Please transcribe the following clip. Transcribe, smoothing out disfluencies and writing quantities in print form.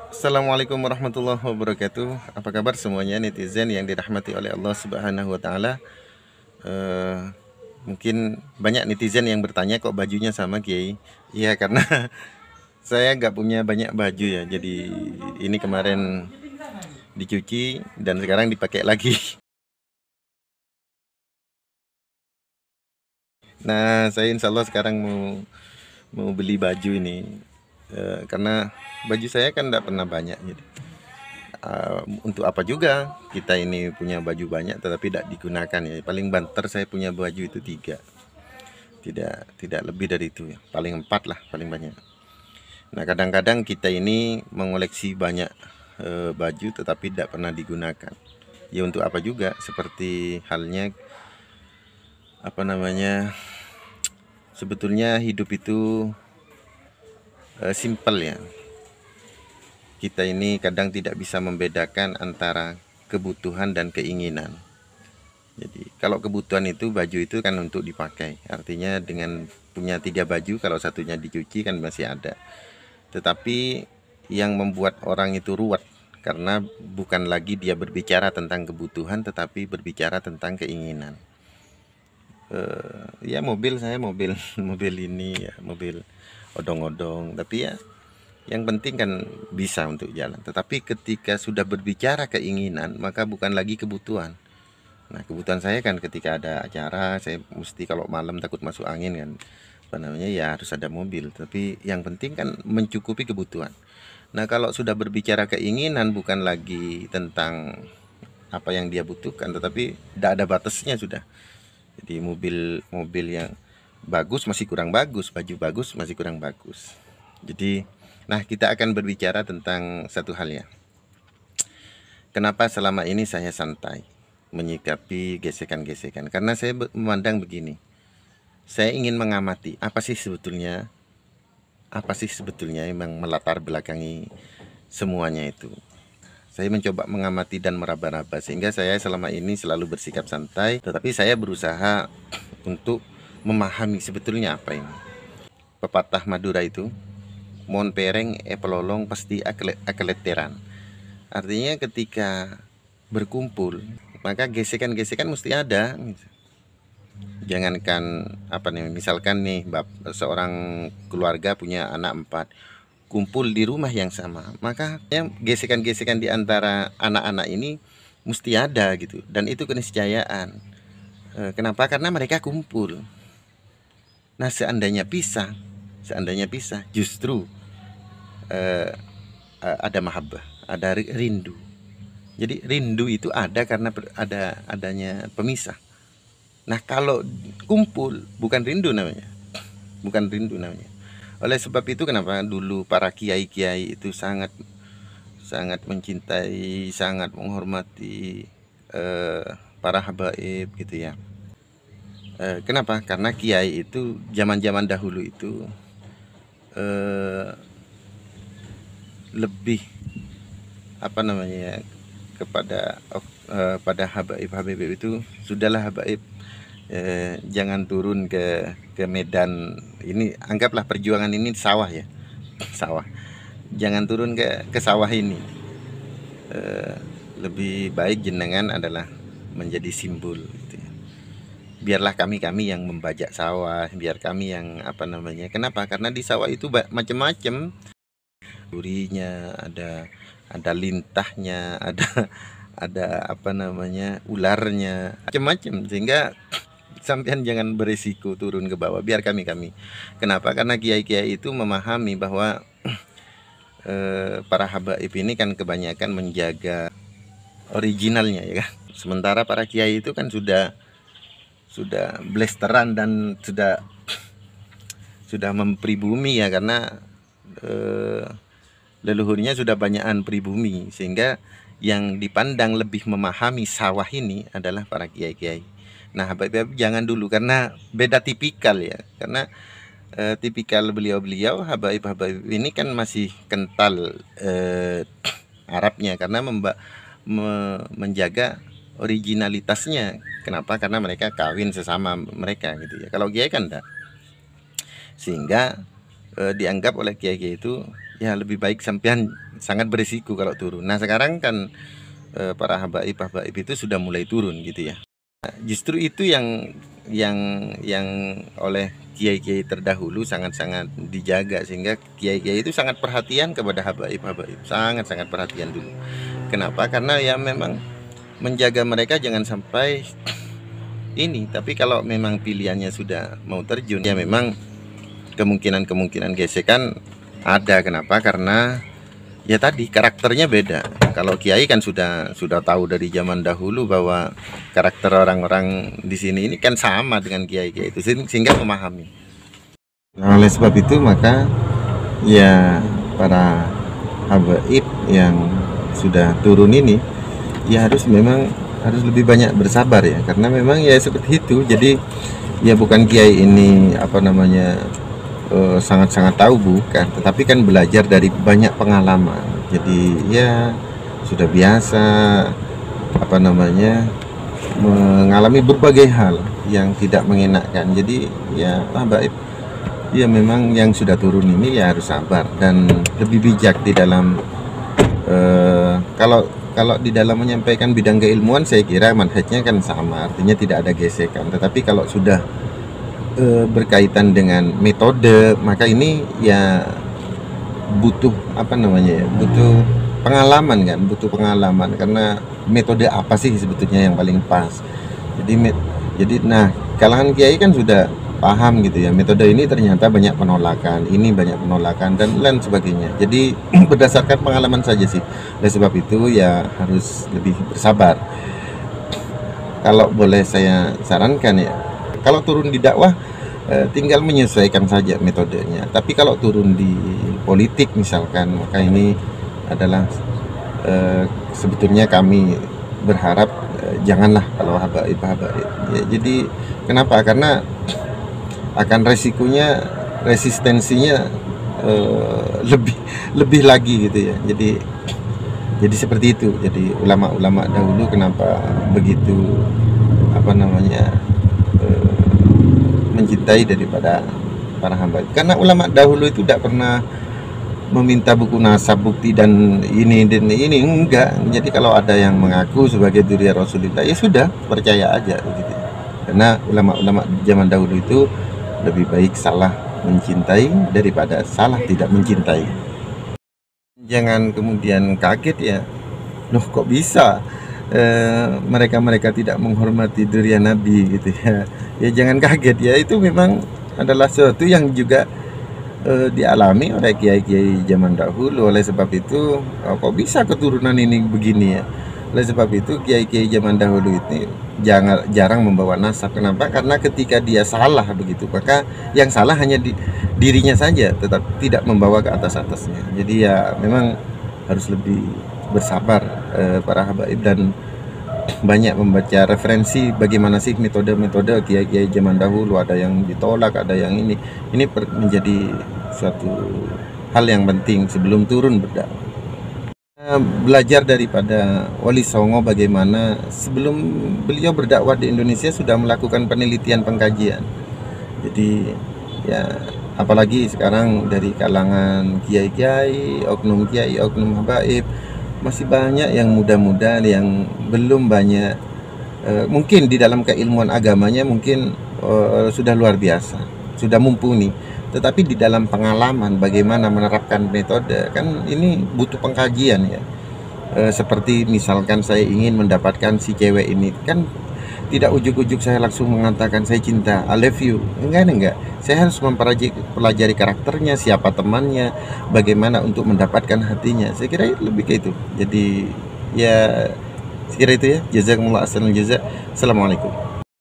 Assalamualaikum warahmatullahi wabarakatuh. Apa kabar semuanya netizen yang dirahmati oleh Allah Subhanahu wa taala? Eh, Mungkin banyak netizen yang bertanya kok bajunya sama Kiai. Iya, karena saya nggak punya banyak baju ya. Jadi ini kemarin dicuci dan sekarang dipakai lagi. Nah, saya insya Allah sekarang mau mau beli baju ini. Karena baju saya kan nggak pernah banyak. Jadi untuk apa juga kita ini punya baju banyak tetapi tidak digunakan ya. Paling banter saya punya baju itu tiga, tidak lebih dari itu ya, paling empat lah paling banyak. Nah, kadang-kadang kita ini mengoleksi banyak baju tetapi tidak pernah digunakan ya. Untuk apa juga, seperti halnya apa namanya, sebetulnya hidup itu simpel ya. Kita ini kadang tidak bisa membedakan antara kebutuhan dan keinginan. Jadi kalau kebutuhan itu baju itu kan untuk dipakai. Artinya dengan punya tiga baju, kalau satunya dicuci kan masih ada. Tetapi yang membuat orang itu ruwet karena bukan lagi dia berbicara tentang kebutuhan, tetapi berbicara tentang keinginan. Ya mobil, saya mobil mobil ini ya, mobil odong-odong. Tapi ya yang penting kan bisa untuk jalan. Tetapi ketika sudah berbicara keinginan, maka bukan lagi kebutuhan. Nah, kebutuhan saya kan ketika ada acara, saya mesti kalau malam takut masuk angin kan, apa namanya, ya harus ada mobil. Tapi yang penting kan mencukupi kebutuhan. Nah, kalau sudah berbicara keinginan, bukan lagi tentang apa yang dia butuhkan, tetapi tidak ada batasnya sudah. Jadi mobil yang bagus masih kurang bagus, baju bagus masih kurang bagus. Jadi, nah, kita akan berbicara tentang satu hal ya. Kenapa selama ini saya santai menyikapi gesekan-gesekan? Karena saya memandang begini. Saya ingin mengamati apa sih sebetulnya yang melatar belakangi semuanya itu. Saya mencoba mengamati dan meraba-raba sehingga saya selama ini selalu bersikap santai, tetapi saya berusaha untuk memahami sebetulnya apa ini. Pepatah Madura itu, mon pereng pelolong pasti akeleteran. Artinya ketika berkumpul, maka gesekan-gesekan mesti ada. Jangankan apa nih, misalkan nih seorang keluarga punya anak empat, kumpul di rumah yang sama, maka ya, gesekan-gesekan di antara anak-anak ini mesti ada gitu, dan itu keniscayaan. Kenapa? Karena mereka kumpul. Nah, seandainya pisah justru ada mahabbah, ada rindu. Jadi rindu itu ada karena adanya pemisah. Nah, kalau kumpul bukan rindu namanya. Bukan rindu namanya. Oleh sebab itu kenapa dulu para kiai-kiai itu sangat sangat mencintai, sangat menghormati eh, para habaib gitu ya. Kenapa? Karena kiai itu zaman-zaman dahulu itu eh, lebih apa namanya, kepada pada habaib-habaib itu, sudahlah habaib, jangan turun ke medan ini, anggaplah perjuangan ini sawah ya, sawah, jangan turun ke sawah ini. Eh, Lebih baik jenengan adalah menjadi simbol gitu ya. Biarlah kami yang membajak sawah, biar kami yang apa namanya, kenapa, karena di sawah itu macam-macam, durinya ada lintahnya, ada apa namanya, ularnya, macam-macam, sehingga sampean jangan berisiko turun ke bawah, biar kami. Kenapa? Karena kiai-kiai itu memahami bahwa para habaib ini kan kebanyakan menjaga originalnya ya kan. Sementara para kiai itu kan sudah blasteran dan sudah mempribumi ya, karena eh, leluhurnya sudah banyakan pribumi, sehingga yang dipandang lebih memahami sawah ini adalah para kiai-kiai. Nah, Habib jangan dulu, karena beda tipikal ya. Karena tipikal beliau-beliau Habaib-Habaib ini kan masih kental Arabnya, karena menjaga originalitasnya. Kenapa? Karena mereka kawin sesama mereka gitu ya. Kalau kiai kan enggak. Sehingga dianggap oleh kiai-kiai itu, ya lebih baik sampean sangat berisiko kalau turun. Nah sekarang kan para habaib itu sudah mulai turun gitu ya. Justru itu yang yang oleh kiai-kiai terdahulu sangat-sangat dijaga, sehingga kiai-kiai itu sangat perhatian kepada habaib, sangat-sangat perhatian dulu. Kenapa? Karena ya memang menjaga mereka jangan sampai ini. Tapi kalau memang pilihannya sudah mau terjun, ya memang kemungkinan gesekan ada. Kenapa? Karena ya tadi karakternya beda. Kalau kiai kan sudah tahu dari zaman dahulu bahwa karakter orang-orang di sini ini kan sama dengan kiai-kiai itu, sehingga memahami. Nah, oleh sebab itu maka ya para habaib yang sudah turun ini ya harus lebih banyak bersabar ya, karena memang ya seperti itu. Jadi ya bukan kiai ini sangat-sangat tahu, bukan, tetapi kan belajar dari banyak pengalaman. Jadi ya sudah biasa mengalami berbagai hal yang tidak mengenakan. Jadi ya habaib ya memang yang sudah turun ini ya harus sabar dan lebih bijak di dalam kalau di dalam menyampaikan bidang keilmuan, saya kira manhajnya kan sama, artinya tidak ada gesekan. Tetapi kalau sudah berkaitan dengan metode, maka ini ya butuh butuh pengalaman kan, karena metode apa sih sebetulnya yang paling pas. Jadi nah kalangan kiai kan sudah paham gitu ya, metode ini ternyata banyak penolakan, dan lain sebagainya. Jadi berdasarkan pengalaman saja sih. Oleh sebab itu ya harus lebih bersabar. Kalau boleh saya sarankan ya, kalau turun di dakwah tinggal menyesuaikan saja metodenya. Tapi kalau turun di politik misalkan, maka ini adalah sebetulnya kami berharap janganlah kalau habaib. Ya, jadi kenapa? Karena akan resistensinya lebih lagi gitu ya. Jadi seperti itu. Jadi ulama-ulama dahulu kenapa begitu mencintai daripada para hamba, karena ulama dahulu itu tidak pernah meminta buku nasab, bukti dan ini enggak. Jadi kalau ada yang mengaku sebagai dzurriyyah Rasulullah, ya sudah, percaya aja gitu. Karena ulama-ulama zaman dahulu itu lebih baik salah mencintai daripada salah tidak mencintai. Jangan kemudian kaget ya, loh kok bisa mereka tidak menghormati dzurriyyah Nabi gitu ya. Ya jangan kaget ya, itu memang adalah sesuatu yang juga dialami oleh kiai-kiai zaman dahulu. Oleh sebab itu kok bisa keturunan ini begini ya. Oleh sebab itu kiai-kiai zaman dahulu ini jarang membawa nasab. Kenapa? Karena ketika dia salah begitu, maka yang salah hanya dirinya saja, tetap tidak membawa ke atasnya. Jadi ya memang harus lebih bersabar para habaib, dan banyak membaca referensi bagaimana sih metode kiai-kiai zaman dahulu. Ada yang ditolak, ada yang ini menjadi suatu hal yang penting sebelum turun berdakwah. Belajar daripada Wali Songo bagaimana sebelum beliau berdakwah di Indonesia sudah melakukan penelitian pengkajian. Jadi ya apalagi sekarang dari kalangan kiai-kiai, oknum habaib, masih banyak yang muda-muda yang belum banyak mungkin di dalam keilmuan agamanya mungkin sudah luar biasa, sudah mumpuni, tetapi di dalam pengalaman bagaimana menerapkan metode kan ini butuh pengkajian ya. Seperti misalkan saya ingin mendapatkan si cewek ini, kan tidak ujuk-ujuk saya langsung mengatakan saya cinta, I love you. Enggak. Saya harus mempelajari karakternya, siapa temannya, bagaimana untuk mendapatkan hatinya. Saya kira lebih ke itu. Jadi ya sekira itu ya. Jazakumullah khairan jazak. Assalamualaikum.